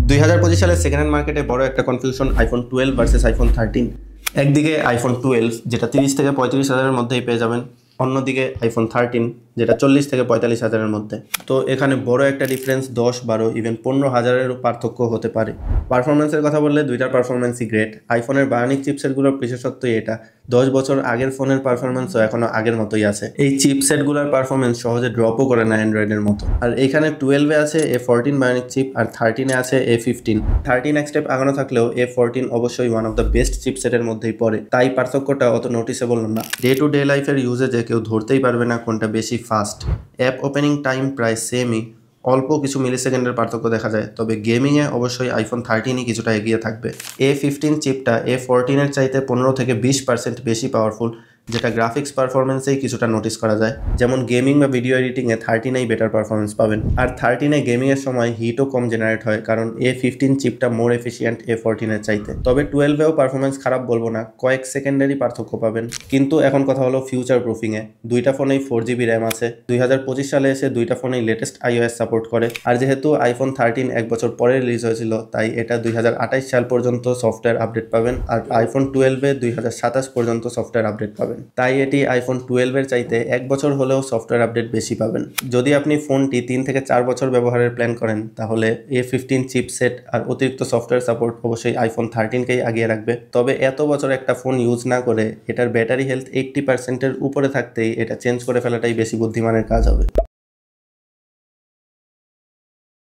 2025 সালের second hand মার্কেটে বড় একটা কনফিউশন আইফোন 12 ভার্সেস আইফোন 13। একদিকে আইফোন 12 যেটা 30 থেকে 35 হাজারের মধ্যেই পেয়ে যাবেন, অন্যদিকে আইফোন 13 যেটা 40 থেকে 45 হাজারের মধ্যে। তো এখানে বড় একটা ডিফারেন্স 10, 12, ইভেন 15 হাজারেরও পার্থক্য হতে পারে। পারফরমেন্সের কথা বললে দুইটার পারফরমেন্সই গ্রেট। আইফোনের বায়োনিক চিপসেটগুলোর বিশেষত্বই এটা, 10 বছর আগের ফোনের পারফরমেন্সও এখনো আগের মতোই আছে। এই চিপসেটগুলোর পারফরমেন্স সহজে ড্রপও করে না অ্যান্ড্রয়েডের মতো। আর এইখানে 12-এ আছে A14 বায়োনিক চিপ আর 13-এ আছে A15। 13 এক স্টেপ আগানো থাকলেও A14 অবশ্যই ওয়ান অফ দ্য বেস্ট চিপসেটের মধ্যেই পড়ে, তাই পার্থক্যটা অত নোটিসেবল না। ডে টু ডে লাইফের ইউজেজে কেউ ধরতেই পারবে না কোনটা বেশি ফাস্ট। অ্যাপ ওপেনিং টাইম প্রায় সেমই, অল্প কিছু মিলি সেকেন্ডের পার্থক্য দেখা যায়, তবে গেমিংয়ে অবশ্যই আইফোন 13ই কিছুটা এগিয়ে থাকবে। A15 চিপটা A14-এর চাইতে 15 থেকে 20% বেশি পাওয়ারফুল, যেটা গ্রাফিক্স পারফরমেন্সেই কিছুটা নোটিস করা যায়। যেমন গেমিং বা ভিডিও এডিটিংয়ে 13-এই বেটার পারফরমেন্স পাবেন। আর 13-এ গেমিংয়ের সময় হিটও কম জেনারেট হয়, কারণ A15 চিপটা মোর এফিসিয়েন্ট A14-এর চাইতে। তবে 12-এও পারফরমেন্স খারাপ বলবো না, কয়েক সেকেন্ডেরই পার্থক্য পাবেন। কিন্তু এখন কথা হলো ফিউচার প্রুফিংয়ে। দুইটা ফোনেই 4GB র্যাম আছে, 2025 সালে এসে দুইটা ফোনেই লেটেস্ট iOS সাপোর্ট করে। আর যেহেতু আইফোন 13 এক বছর পরে রিলিজ হয়েছিল, তাই এটা 2028 সাল পর্যন্ত সফটওয়্যার আপডেট পাবেন, আর আইফোন 12-এ 2027 পর্যন্ত সফটওয়্যার আপডেট পাবেন। তাই এটি আইফোন 12-এর চাইতে 1 বছর হলেও সফটওয়্যার আপডেট বেশি পাবেন। যদি আপনি ফোনটি 3 থেকে 4 বছর ব্যবহারের প্ল্যান করেন, তাহলে A15 চিপসেট আর অতিরিক্ত সফটওয়্যার সাপোর্ট অবশ্যই আইফোন 13-কেই আগিয়ে রাখবে। তবে এত বছর একটা ফোন ইউজ না করে এটার ব্যাটারি হেলথ 80%-এর উপরে থাকতেই এটা চেঞ্জ করে ফেলাটাই বেশি বুদ্ধিমানের কাজ হবে।